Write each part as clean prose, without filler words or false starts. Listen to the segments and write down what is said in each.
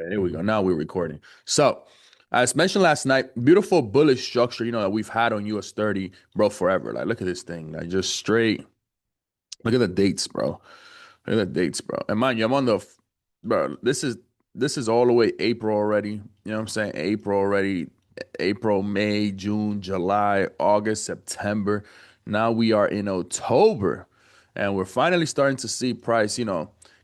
There we go. Now we're recording. So, as mentioned last night, beautiful bullish structure, that we've had on US 30, bro, forever. Like, look at this thing. Like, just straight. Look at the dates, bro. Look at the dates, bro. And mind you, I'm on the, bro, this is all the way April already. You know what I'm saying? April already. April, May, June, July, August, September. Now we are in October. And we're finally starting to see price,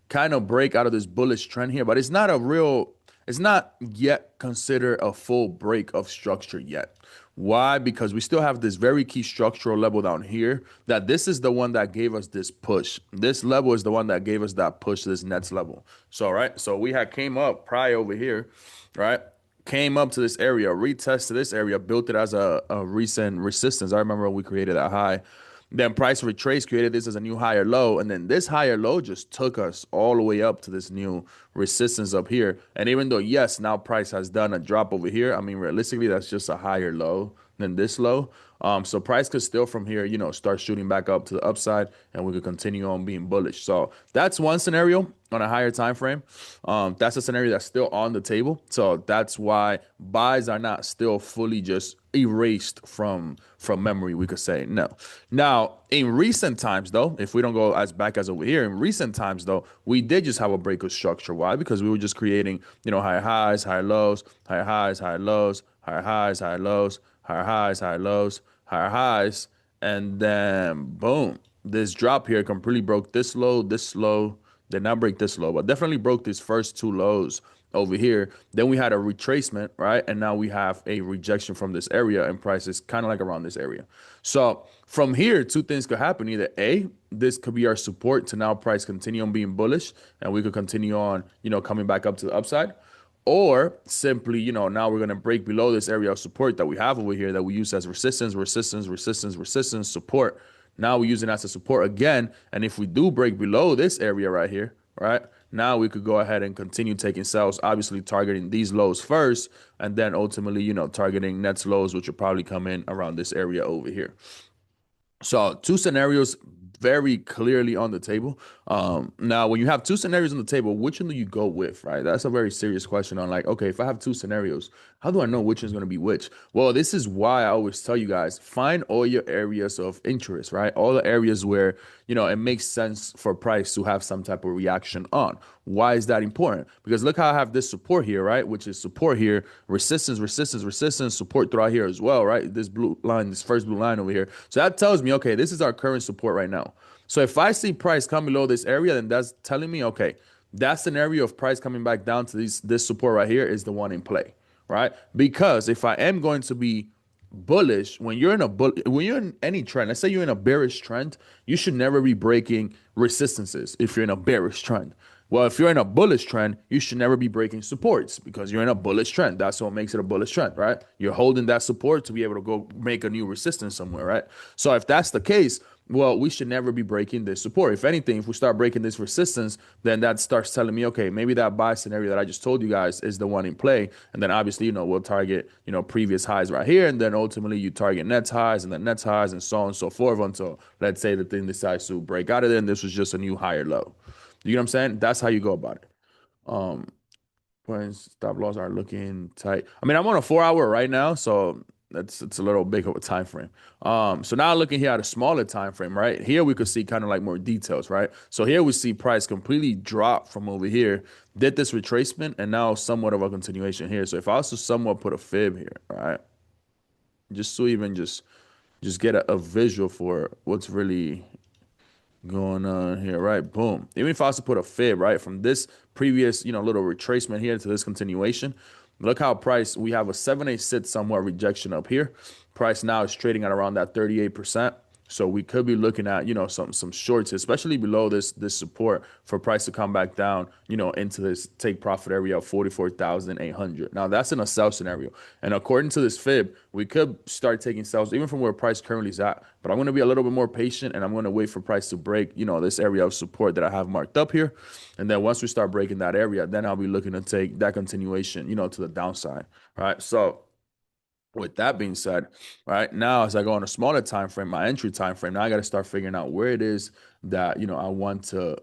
kind of break out of this bullish trend here. But it's not yet considered a full break of structure yet. Why? Because we still have this very key structural level down here that this is the one that gave us this push. This level is the one that gave us that push, this next level. So, right. So we had came up prior over here, right? Came up to this area, retested this area, built it as a recent resistance. I remember when we created that high. Then price retrace created this as a new higher low. And then this higher low just took us all the way up to this new resistance up here. And even though, yes, now price has done a drop over here, I mean, realistically, that's just a higher low than this low. So price could still from here, start shooting back up to the upside, and we could continue on being bullish. So that's one scenario on a higher time frame. That's a scenario that's still on the table. So that's why buys are not still fully just erased from memory, we could say. No. Now, in recent times, though, if we don't go as back as over here, in recent times, though, we did just have a break of structure. Why? Because we were just creating, higher highs, higher lows, higher highs, higher lows, higher highs, higher lows, higher highs, higher lows, higher highs, and then boom, this drop here completely broke this low, did not break this low, but definitely broke these first two lows over here. Then we had a retracement, right? And now we have a rejection from this area, and price is kind of like around this area. So from here, two things could happen. Either A, this could be our support to now price continue on being bullish, and we could continue on, coming back up to the upside. Or simply, now we're going to break below this area of support that we have over here that we use as resistance, support. Now we're using that as a support again. And if we do break below this area right here, right, now we could go ahead and continue taking sells, obviously targeting these lows first, and then ultimately, targeting next lows, which will probably come in around this area over here. So two scenarios very clearly on the table. Now, when you have two scenarios on the table, which one do you go with, right? That's a very serious question on like, okay, if I have two scenarios, how do I know which one's going to be which? Well, this is why I always tell you guys, find all your areas of interest, right? All the areas where, it makes sense for price to have some type of reaction on. Why is that important? Because look how I have this support here, right? Which is support here, resistance, support throughout here as well, right? This blue line, this first blue line over here. So that tells me, okay, this is our current support right now. So if I see price come below this area, then that's telling me, okay, that scenario of price coming back down to this support right here is the one in play, right? Because if I am going to be bullish, when you're in any trend, let's say you're in a bearish trend, you should never be breaking resistances if you're in a bearish trend. Well, if you're in a bullish trend, you should never be breaking supports because you're in a bullish trend. That's what makes it a bullish trend, right? You're holding that support to be able to go make a new resistance somewhere, right? So if that's the case, well, we should never be breaking this support. If anything, if we start breaking this resistance, then that starts telling me, okay, maybe that buy scenario that I just told you guys is the one in play. And then obviously, we'll target, previous highs right here. And then ultimately you target next highs and then next highs and so on and so forth until, let's say, the thing decides to break out of there and this was just a new higher low. You know what I'm saying? That's how you go about it. Um, Points stop loss are looking tight. I mean, I'm on a 4 hour right now, so it's a little big of a time frame. So now looking here at a smaller time frame, right? Here we could see kind of like more details, right? So here we see price completely drop from over here, did this retracement, and now somewhat of a continuation here. So if I also somewhat put a fib here, right? Just to even just get a visual for what's really going on here, right? Boom. Even if I was to put a fib, right, from this previous, little retracement here to this continuation, look how price, we have a 7-8 sit somewhat rejection up here. Price now is trading at around that 38%. So we could be looking at, some shorts, especially below this support for price to come back down, into this take profit area of 44,800. Now that's in a sell scenario. And according to this fib, we could start taking sells even from where price currently is at. But I'm going to be a little bit more patient and I'm going to wait for price to break, this area of support that I have marked up here. And then once we start breaking that area, then I'll be looking to take that continuation, to the downside. Right. So with that being said, right now as I go on a smaller time frame, my entry time frame, now I got to start figuring out where it is that I want to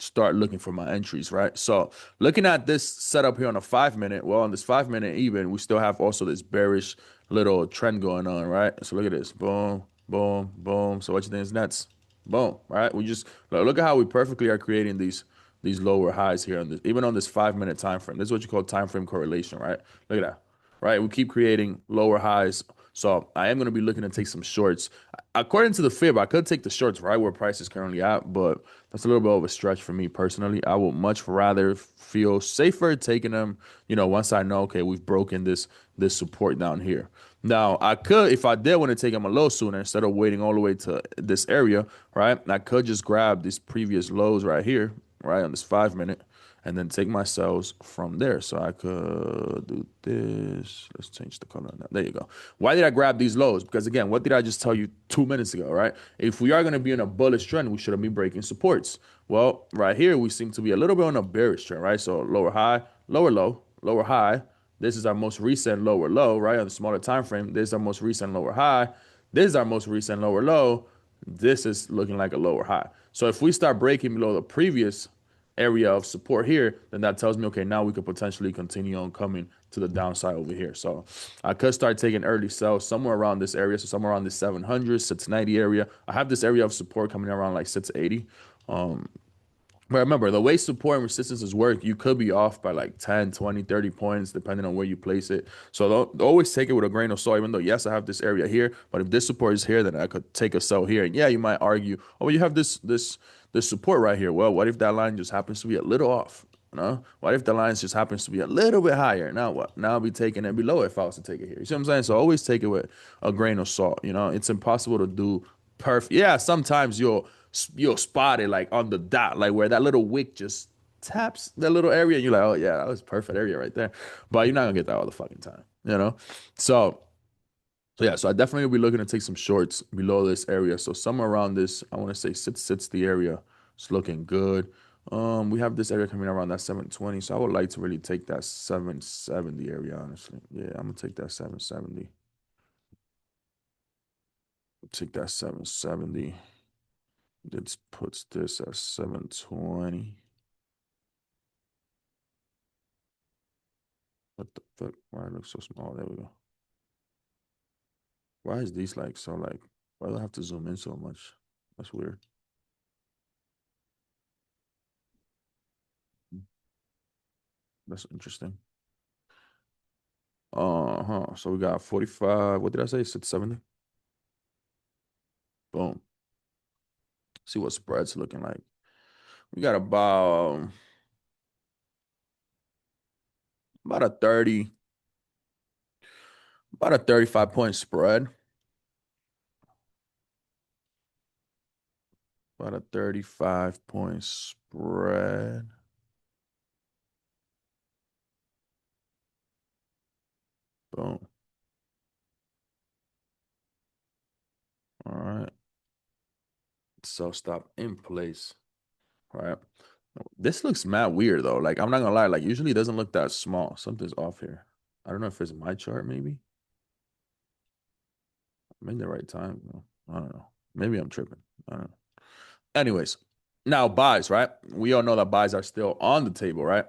start looking for my entries, right? So looking at this setup here on a 5 minute, well, on this 5 minute even, we still have also this bearish little trend going on, right? So look at this, boom, boom, boom. So what you think is next? Boom, right? We just look at how we perfectly are creating these lower highs here on this, even on this 5 minute time frame. This is what you call time frame correlation, right? Look at that, right? We keep creating lower highs. So I am going to be looking to take some shorts. According to the fib, I could take the shorts right where price is currently at, but that's a little bit of a stretch for me personally. I would much rather feel safer taking them, once I know, okay, we've broken this support down here. Now, I could, if I did want to take them a little sooner, instead of waiting all the way to this area, right? I could just grab these previous lows right here, right, on this 5 minute, and then take my cells from there. So I could do this. Let's change the color on that. There you go. Why did I grab these lows? Because again, what did I just tell you 2 minutes ago, right? If we are going to be in a bullish trend, we shouldn't be breaking supports. Well, right here, we seem to be a little bit on a bearish trend, right? So lower high, lower low, lower high. This is our most recent lower low, right? On the smaller time frame, this is our most recent lower high. This is our most recent lower low. This is looking like a lower high. So if we start breaking below the previous area of support here, then that tells me, okay, now we could potentially continue on coming to the downside over here. So I could start taking early sells somewhere around this area. So somewhere around the 700, 690 area. I have this area of support coming around like 680. But remember, the way support and resistances work, you could be off by like 10, 20, 30 points, depending on where you place it. So don't always take it with a grain of salt, even though, yes, I have this area here, but if this support is here, then I could take a sell here. And yeah, you might argue, oh, you have this support right here. Well, what if that line just happens to be a little off? What if the line just happens to be a little bit higher? Now what? Now I'll be taking it below if I was to take it here. You see what I'm saying? So always take it with a grain of salt. It's impossible to do perfect. Yeah, sometimes you'll spot it like on the dot, like where that little wick just taps that little area, and you're like, oh yeah, that was perfect area right there. But you're not gonna get that all the fucking time. So yeah, so I definitely will be looking to take some shorts below this area. So somewhere around this, I want to say sits the area. It's looking good. We have this area coming around that 720. So I would like to really take that 770 area, honestly. Yeah, I'm gonna take that 770. Take that 770. This puts this at 720. What the fuck? Why it looks so small? There we go. Why is these like so like? Why do I have to zoom in so much? That's weird. That's interesting. Uh-huh. So we got 45. What did I say? 670. Boom. See what spread's looking like. We got about a 30, about a 35 point spread. About a 35 point spread. Boom. All right. So stop in place. All right. This looks mad weird though. Like I'm not gonna lie, like usually it doesn't look that small. Something's off here. I don't know if it's my chart, maybe. I'm in the right time. I don't know. Maybe I'm tripping. I don't know. Anyways, now buys, right? We all know that buys are still on the table, right?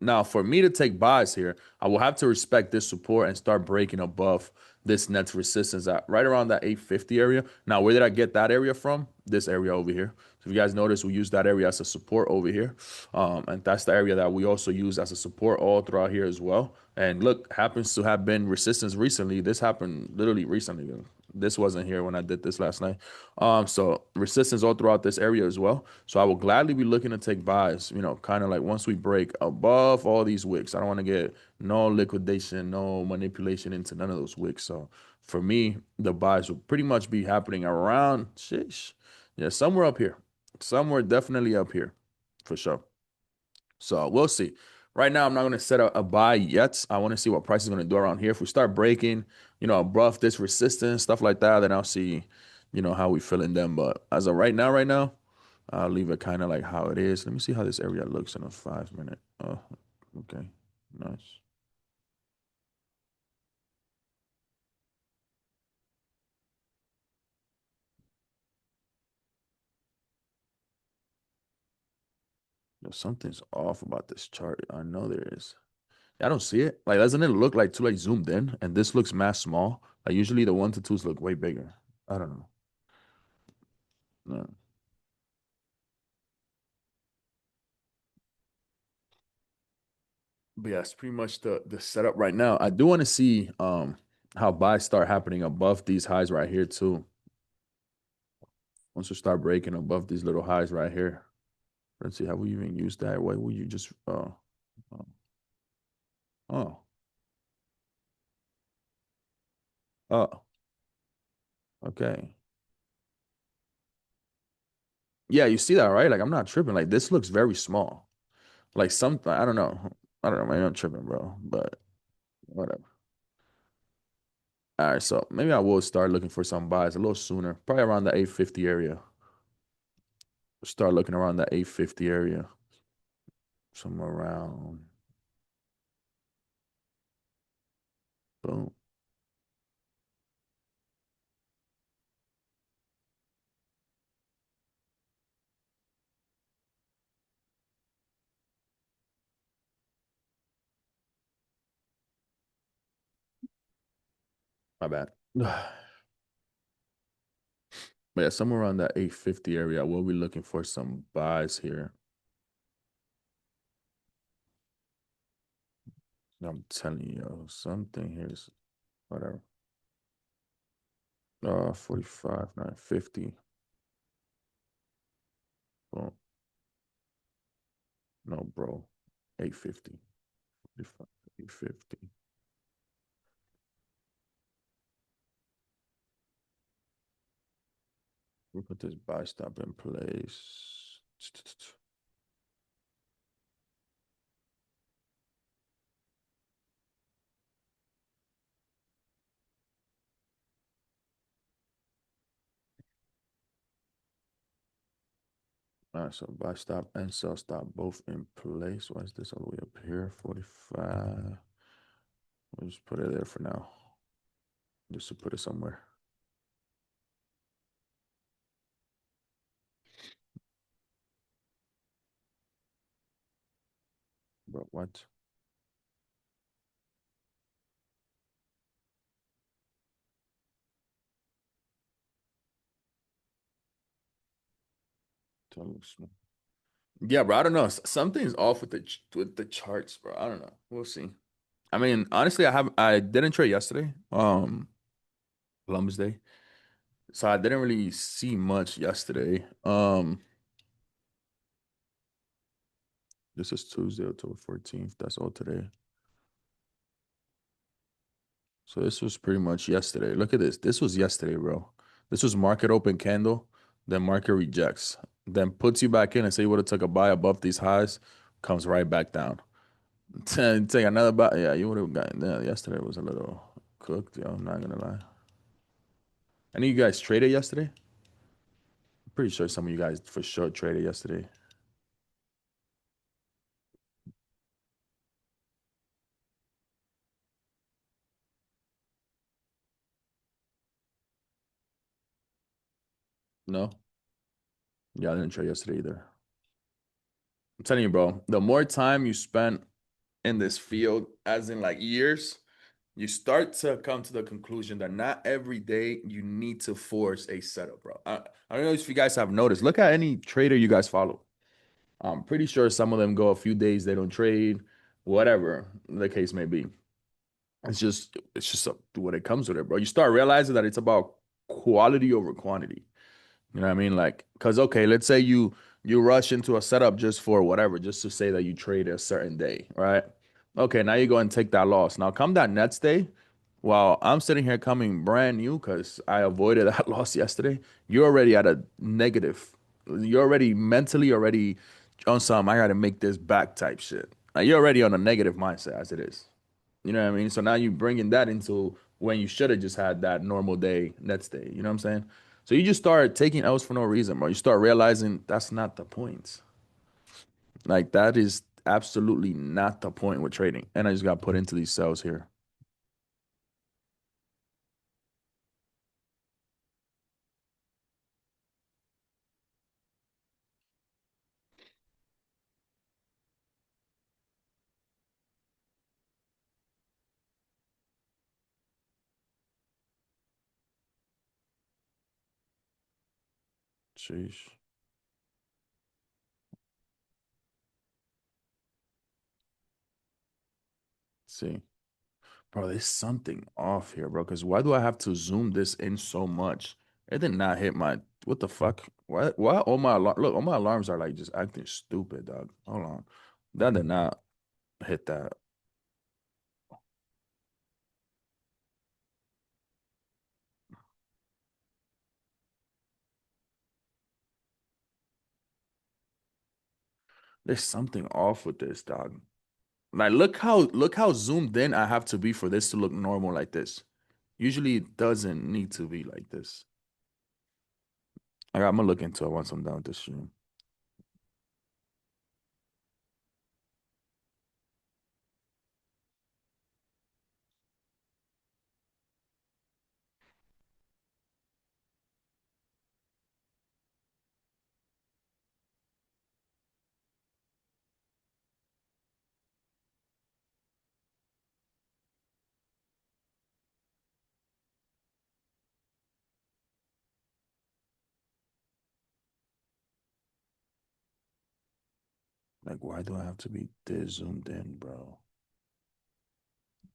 Now, for me to take buys here, I will have to respect this support and start breaking above this next resistance at right around that 850 area. Now, where did I get that area from? This area over here. So if you guys notice, we use that area as a support over here. And that's the area that we also use as a support all throughout here as well. And look, happens to have been resistance recently. This happened literally recently. This wasn't here when I did this last night. So resistance all throughout this area as well. So I will gladly be looking to take buys, kind of like once we break above all these wicks. I don't want to get no liquidation, no manipulation into none of those wicks. So for me, the buys will pretty much be happening around, shish, yeah, somewhere up here. Somewhere definitely up here for sure. So we'll see. Right now, I'm not going to set a buy yet. I want to see what price is going to do around here. If we start breaking, above this resistance, stuff like that, then I'll see, how we fill in them. But as of right now, I'll leave it kind of like how it is. Let me see how this area looks in a 5 minute. Oh, okay. Nice. Something's off about this chart. I know there is. I don't see it. Like, doesn't it look like too like zoomed in? And this looks mass small. Like usually the one to twos look way bigger. I don't know. No. But yeah, it's pretty much the setup right now. I do want to see how buys start happening above these highs right here too. Once you start breaking above these little highs right here. Let's see, have we even used that? Why would you just oh, oh, oh, okay. Yeah, you see that, right? Like I'm not tripping. Like this looks very small. Like something, I don't know. I don't know. Maybe I'm tripping, bro. But whatever. All right, so maybe I will start looking for some buys a little sooner, probably around the 850 area. Start looking around the 850 area, somewhere around. Boom, my bad. But yeah, somewhere around that 850 area, we'll be looking for some buys here. I'm telling you, something here is whatever. 45, 950. Boom. No, bro. 850. 45, 850. We put this buy stop in place. All right, so buy stop and sell stop both in place. Why is this all the way up here? 45. We'll just put it there for now. Just to put it somewhere. Bro, what? Yeah, bro. I don't know. Something's off with with the charts, bro. I don't know. We'll see. I mean, honestly, I didn't trade yesterday. Columbus Day. So I didn't really see much yesterday. This is Tuesday, October 14th. That's all today. So this was pretty much yesterday. Look at this. This was yesterday, bro. This was market open candle, then market rejects, then puts you back in and say you would have took a buy above these highs, comes right back down. Take another buy. Yeah, you would have gotten there. Yesterday was a little cooked, yo. I'm not gonna lie. Any of you guys traded yesterday? I'm pretty sure some of you guys for sure traded yesterday. No? Yeah, I didn't trade yesterday either. I'm telling you, bro, the more time you spend in this field, as in like years, you start to come to the conclusion that not every day you need to force a setup, bro. I don't know if you guys have noticed. Look at any trader you guys follow. I'm pretty sure some of them go a few days, they don't trade, whatever the case may be. It's just what it comes with it, bro. You start realizing that it's about quality over quantity. You know what I mean? Like, cause okay, let's say you rush into a setup just for whatever, just to say that you trade a certain day, right? Okay, now you go and take that loss. Now come that next day, while I'm sitting here coming brand new because I avoided that loss yesterday, you're already at a negative. You're already mentally already on some I gotta make this back type shit. Like you're already on a negative mindset as it is. You know what I mean? So now you bringing that into when you should have just had that normal day, next day. You know what I'm saying? So you just start taking L's for no reason, bro. You start realizing that's not the point. Like that is absolutely not the point with trading. And I just got put into these cells here. Sheesh. See, bro, there's something off here, bro. Because why do I have to zoom this in so much? It did not hit my. What the fuck? Why all my look? All my alarms are like just acting stupid, dog. Hold on, that did not hit that. There's something off with this, dog. Like, look how zoomed in I have to be for this to look normal like this. Usually, it doesn't need to be like this. I'm gonna look into it once I'm done with this stream. Like, why do I have to be this zoomed in, bro?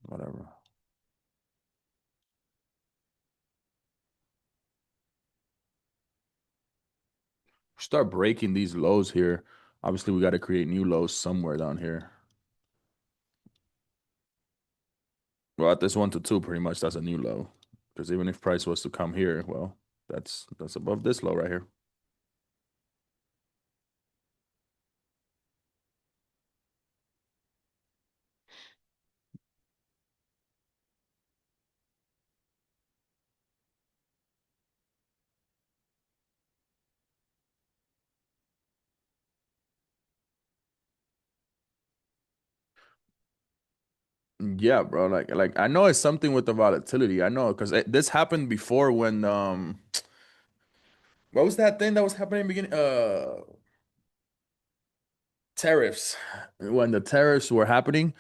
Whatever. Start breaking these lows here. Obviously, we got to create new lows somewhere down here. Well, at this 1 to 2, pretty much that's a new low. Because even if price was to come here, well, that's above this low right here. Yeah, bro. Like I know it's something with the volatility. I know because this happened before when what was that thing that was happening in the beginning? Tariffs. When the tariffs were happening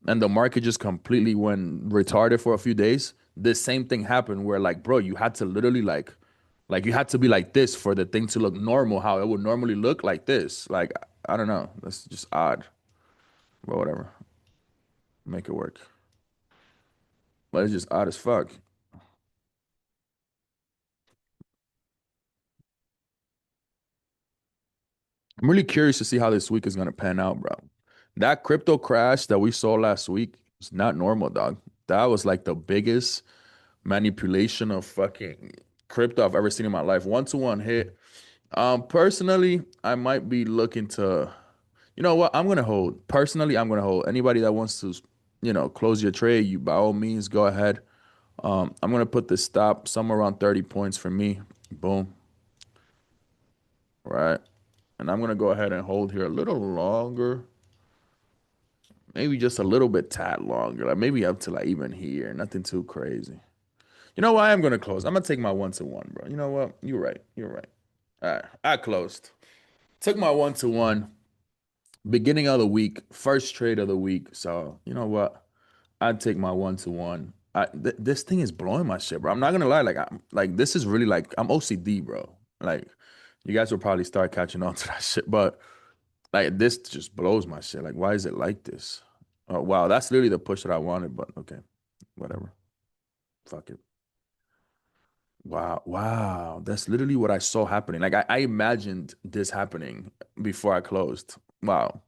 and the market just completely went retarded for a few days, this same thing happened where like, bro, you had to literally like you had to be like this for the thing to look normal, how it would normally look like this. Like, I don't know. That's just odd. But whatever. Make it work. But it's just odd as fuck. I'm really curious to see how this week is gonna pan out, bro. That crypto crash that we saw last week was not normal, dog. That was like the biggest manipulation of fucking crypto I've ever seen in my life. 1 to 1 hit. Personally, I might be looking to, you know what? I'm gonna hold. Personally, I'm gonna hold. Anybody that wants to, close your trade, you by all means go ahead. I'm gonna put the stop somewhere around 30 points for me. Boom. Right. And I'm gonna go ahead and hold here a little longer. Maybe just a little bit tad longer. Like maybe up to like even here. Nothing too crazy. You know what? I am gonna close. I'm gonna take my 1 to 1, bro. You know what? You're right. You're right. All right. I closed. Took my 1 to 1. Beginning of the week, first trade of the week. So you know what? I'd take my 1 to 1. This thing is blowing my shit, bro. I'm not gonna lie. Like this is really like I'm OCD, bro. Like you guys will probably start catching on to that shit, but like this just blows my shit. Like why is it like this? Oh wow, that's literally the push that I wanted, but okay, whatever. Fuck it. Wow, wow. That's literally what I saw happening. Like I imagined this happening before I closed. Wow.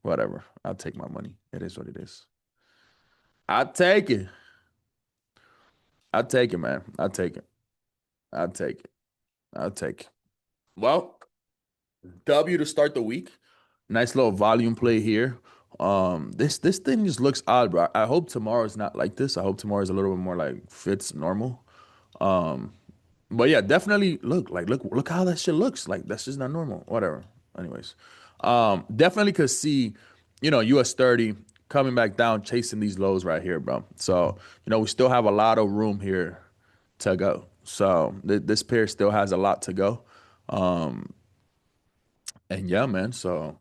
Whatever. I'll take my money. It is what it is. I'll take it. I'll take it, man. I'll take it. I'll take it. I'll take it. Well, W to start the week. Nice little volume play here. This thing just looks odd, bro. I hope tomorrow's not like this. I hope tomorrow's a little bit more like fits normal. Um, But yeah, definitely look how that shit looks. Like that's just not normal. Whatever. Anyways, definitely could see, US 30 coming back down, chasing these lows right here, bro. So, we still have a lot of room here to go. So this pair still has a lot to go. Um, and yeah, man. So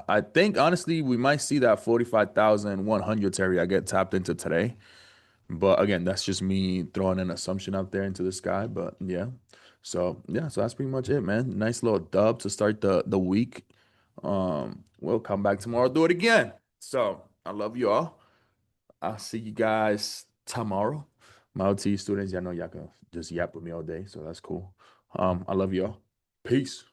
I think honestly we might see that 45,100 area get tapped into today. But again, that's just me throwing an assumption out there into the sky. But yeah. So yeah, so that's pretty much it, man. Nice little dub to start the week. We'll come back tomorrow, do it again. So I love you all. I'll see you guys tomorrow. My OT students, y'all know y'all can just yap with me all day, so that's cool. I love y'all. Peace.